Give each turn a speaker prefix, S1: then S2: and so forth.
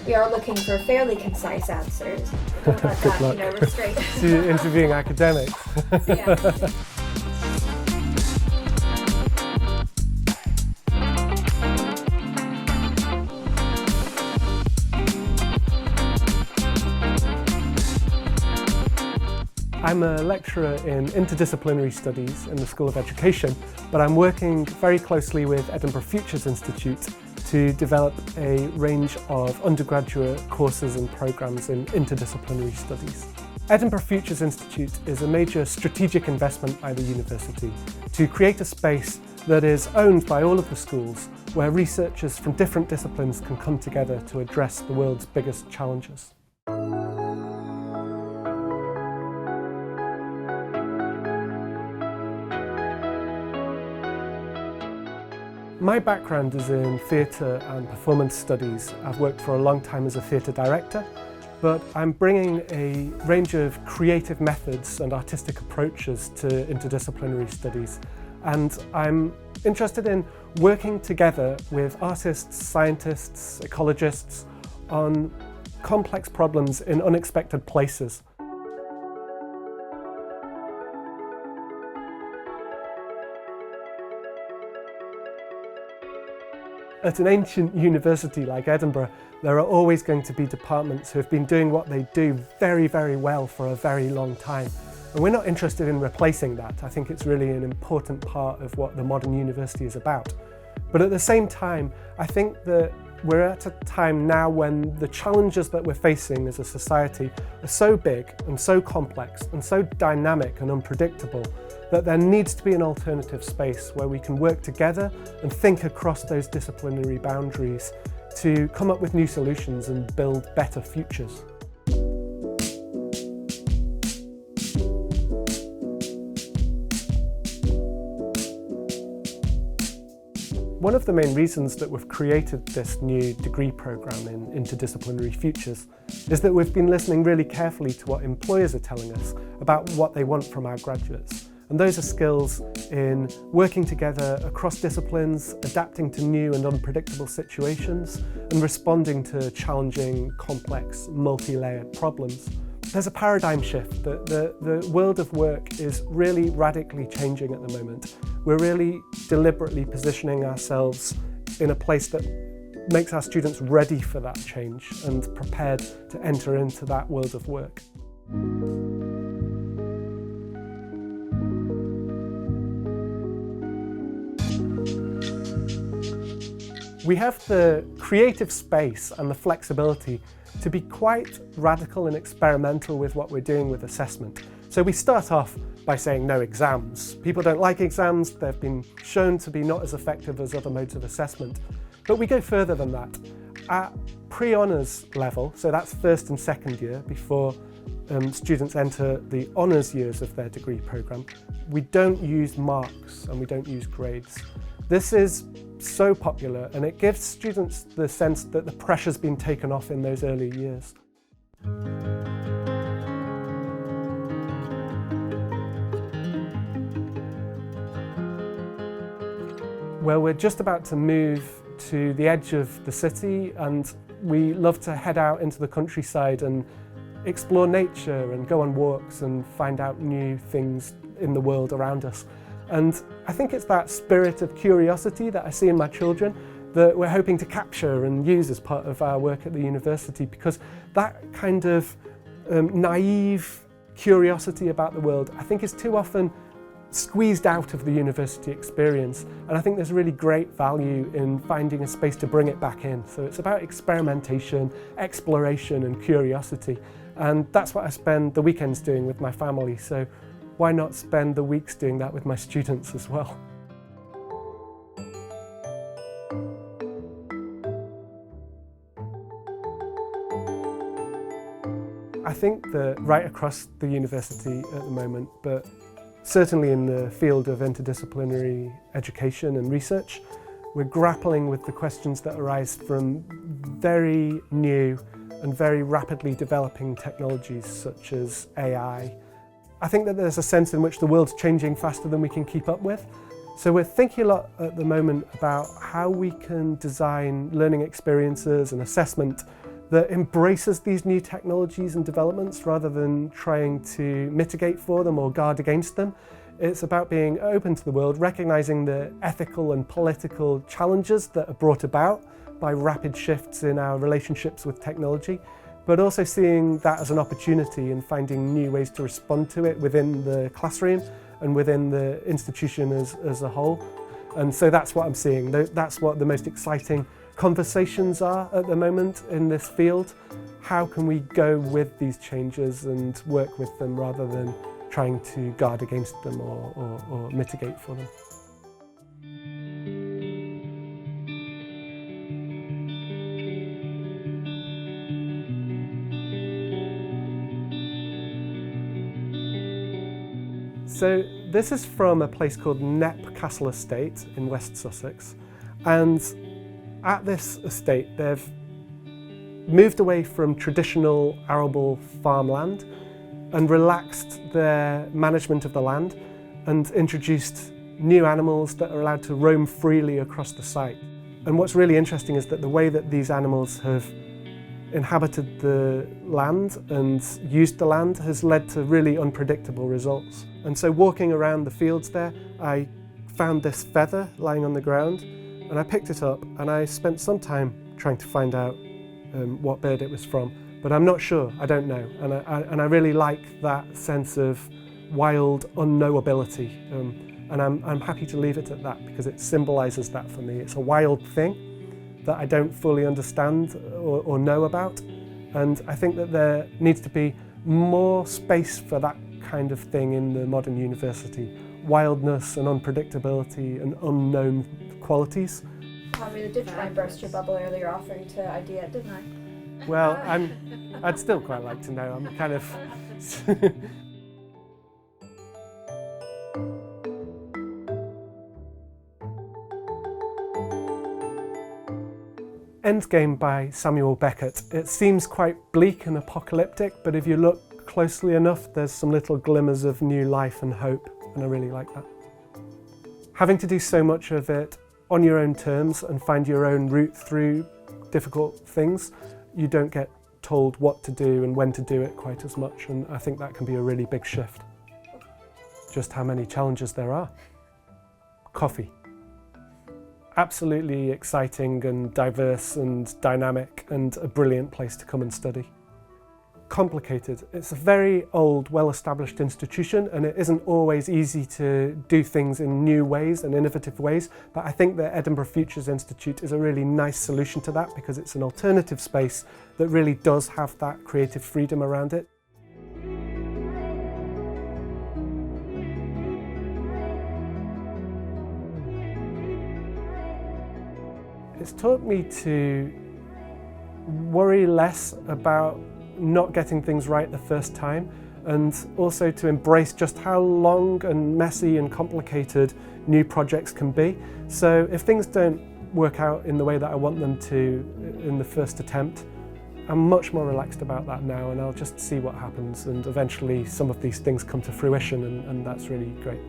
S1: We are looking for fairly concise answers. Don't let that, restrain.
S2: So you're interviewing academics.
S1: Yeah.
S2: I'm a lecturer in Interdisciplinary Studies in the School of Education, but I'm working very closely with Edinburgh Futures Institute to develop a range of undergraduate courses and programmes in interdisciplinary studies. Edinburgh Futures Institute is a major strategic investment by the university to create a space that is owned by all of the schools, where researchers from different disciplines can come together to address the world's biggest challenges. My background is in theatre and performance studies. I've worked for a long time as a theatre director, but I'm bringing a range of creative methods and artistic approaches to interdisciplinary studies. And I'm interested in working together with artists, scientists, ecologists on complex problems in unexpected places. At an ancient university like Edinburgh, there are always going to be departments who have been doing what they do very, very well for a very long time. And we're not interested in replacing that. I think it's really an important part of what the modern university is about. But at the same time, I think that we're at a time now when the challenges that we're facing as a society are so big and so complex and so dynamic and unpredictable that there needs to be an alternative space where we can work together and think across those disciplinary boundaries to come up with new solutions and build better futures. One of the main reasons that we've created this new degree programme in Interdisciplinary Futures is that we've been listening really carefully to what employers are telling us about what they want from our graduates. And those are skills in working together across disciplines, adapting to new and unpredictable situations, and responding to challenging, complex, multi-layered problems. There's a paradigm shift. The world of work is really radically changing at the moment. We're really deliberately positioning ourselves in a place that makes our students ready for that change and prepared to enter into that world of work. We have the creative space and the flexibility to be quite radical and experimental with what we're doing with assessment. So we start off by saying no exams. People don't like exams, they've been shown to be not as effective as other modes of assessment. But we go further than that. At pre-honours level, so that's first and second year before students enter the honours years of their degree programme, we don't use marks and we don't use grades. This is so popular and it gives students the sense that the pressure's been taken off in those early years. Well, we're just about to move to the edge of the city and we love to head out into the countryside and explore nature and go on walks and find out new things in the world around us. And I think it's that spirit of curiosity that I see in my children that we're hoping to capture and use as part of our work at the university, because that kind of naive curiosity about the world, I think, is too often squeezed out of the university experience. And I think there's really great value in finding a space to bring it back in. So it's about experimentation, exploration and curiosity. And that's what I spend the weekends doing with my family. So why not spend the weeks doing that with my students as well? I think that right across the university at the moment, but certainly in the field of interdisciplinary education and research, we're grappling with the questions that arise from very new and very rapidly developing technologies such as AI. I think that there's a sense in which the world's changing faster than we can keep up with. So we're thinking a lot at the moment about how we can design learning experiences and assessment that embraces these new technologies and developments rather than trying to mitigate for them or guard against them. It's about being open to the world, recognising the ethical and political challenges that are brought about by rapid shifts in our relationships with technology, but also seeing that as an opportunity and finding new ways to respond to it within the classroom and within the institution as a whole. And so that's what I'm seeing. That's what the most exciting conversations are at the moment in this field. How can we go with these changes and work with them rather than trying to guard against them or mitigate for them? So this is from a place called Knepp Castle Estate in West Sussex, and at this estate they've moved away from traditional arable farmland and relaxed their management of the land and introduced new animals that are allowed to roam freely across the site. And what's really interesting is that the way that these animals have inhabited the land and used the land has led to really unpredictable results. And so walking around the fields there, I found this feather lying on the ground and I picked it up and I spent some time trying to find out what bird it was from, but I'm not sure, I don't know. And I really like that sense of wild unknowability, and I'm happy to leave it at that because it symbolises that for me. It's a wild thing that I don't fully understand or know about, and I think that there needs to be more space for that kind of thing in the modern university. Wildness and unpredictability and unknown qualities.
S1: I really did try and burst your bubble earlier offering to ID it, didn't I?
S2: Well, I'd still quite like to know. I'm kind of... Endgame by Samuel Beckett. It seems quite bleak and apocalyptic, but if you look closely enough, there's some little glimmers of new life and hope, and I really like that. Having to do so much of it on your own terms and find your own route through difficult things, you don't get told what to do and when to do it quite as much, and I think that can be a really big shift. Just how many challenges there are. Coffee. Absolutely exciting and diverse and dynamic and a brilliant place to come and study. Complicated. It's a very old, well-established institution and it isn't always easy to do things in new ways and innovative ways, but I think the Edinburgh Futures Institute is a really nice solution to that because it's an alternative space that really does have that creative freedom around it. It's taught me to worry less about not getting things right the first time, and also to embrace just how long and messy and complicated new projects can be. So if things don't work out in the way that I want them to in the first attempt, I'm much more relaxed about that now, and I'll just see what happens, and eventually some of these things come to fruition, and that's really great.